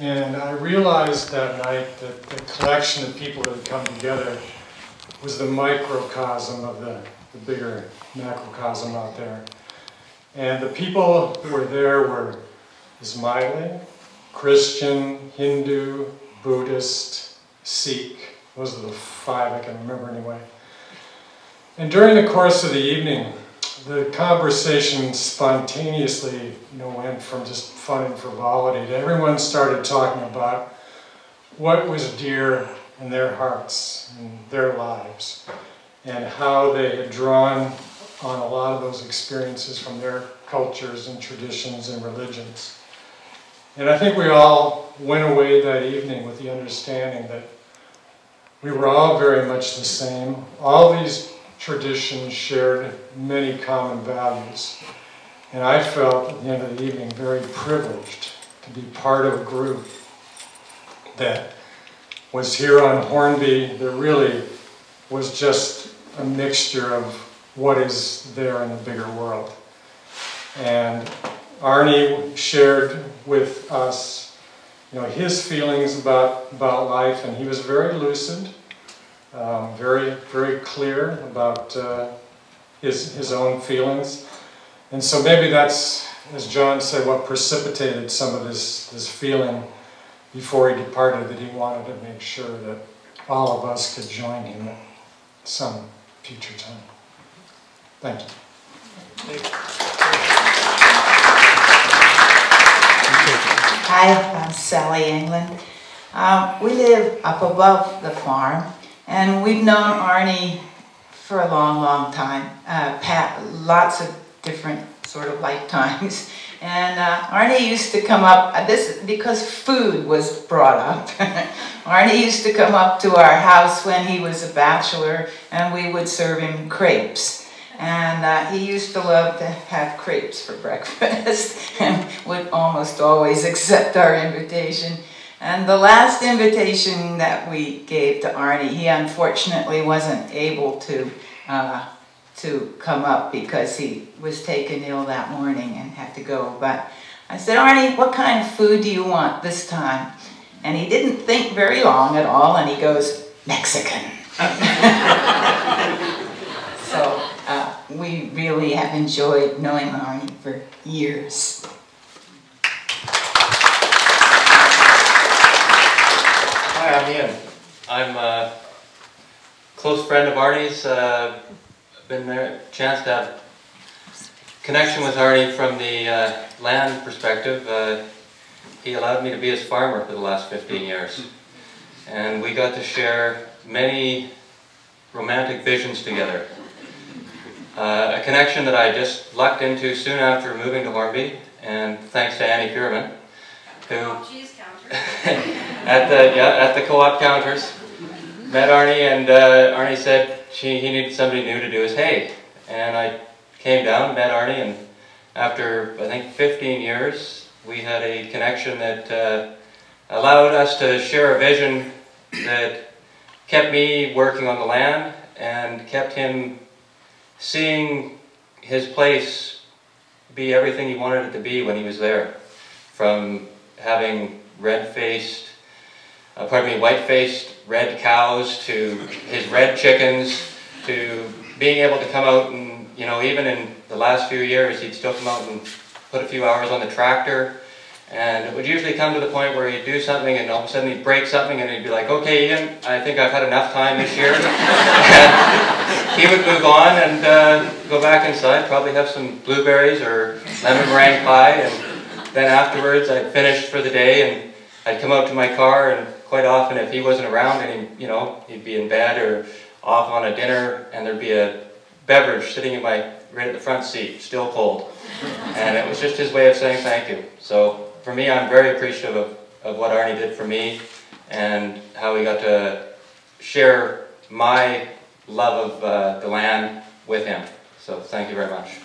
And I realized that night that the collection of people that had come together was the microcosm of the bigger macrocosm out there. And the people who were there were Ismaili, Christian, Hindu, Buddhist, Sikh. Those are the 5 I can remember anyway. And during the course of the evening, the conversation spontaneously, went from just fun and frivolity to everyone started talking about what was dear in their hearts and their lives, and how they had drawn on a lot of those experiences from their cultures and traditions and religions. And I think we all went away that evening with the understanding that we were all very much the same. All these traditions shared many common values. And I felt at the end of the evening very privileged to be part of a group that was here on Hornby. There really was just a mixture of what is there in the bigger world. And Arnie shared with us, his feelings about life, and he was very lucid, very, very clear about his own feelings. And so maybe that's, as John said, what precipitated some of this feeling before he departed, that he wanted to make sure that all of us could join him at some future time. Thank you. Thank you. Hi, I'm Sally England. We live up above the farm, and we've known Arnie for a long, long time, lots of different sort of lifetimes. And Arnie used to come up, because food was brought up. Arnie used to come up to our house when he was a bachelor, and we would serve him crepes. And he used to love to have crepes for breakfast and would almost always accept our invitation. And the last invitation that we gave to Arnie, he unfortunately wasn't able to come up because he was taken ill that morning and had to go. But I said, Arnie, what kind of food do you want this time? And he didn't think very long at all, and he goes, Mexican. So we really have enjoyed knowing Arnie for years. Hi, I'm Ian. I'm a close friend of Arnie's. Been there, chance to have connection with Arnie from the land perspective. He allowed me to be his farmer for the last 15 years. And we got to share many romantic visions together. A connection that I just lucked into soon after moving to Hornby, and thanks to Annie Fierman, who at the co-op counters met Arnie, and Arnie said he needed somebody new to do his hay, and I came down, met Arnie, and after I think 15 years, we had a connection that allowed us to share a vision that kept me working on the land and kept him seeing his place be everything he wanted it to be when he was there. From having white-faced red cows to his red chickens, to being able to come out and, even in the last few years, he'd still come out and put a few hours on the tractor. And it would usually come to the point where he'd do something and all of a sudden he'd break something and he'd be like, okay, Ian, I think I've had enough time this year. And he would move on and go back inside, probably have some blueberries or lemon meringue pie, and then afterwards I'd finished for the day and I'd come out to my car, and quite often if he wasn't around and he'd be in bed or off on a dinner, and there'd be a beverage sitting in right at the front seat, still cold. And it was just his way of saying thank you. So for me, I'm very appreciative of what Arnie did for me and how he got to share my love of the land with him. So thank you very much.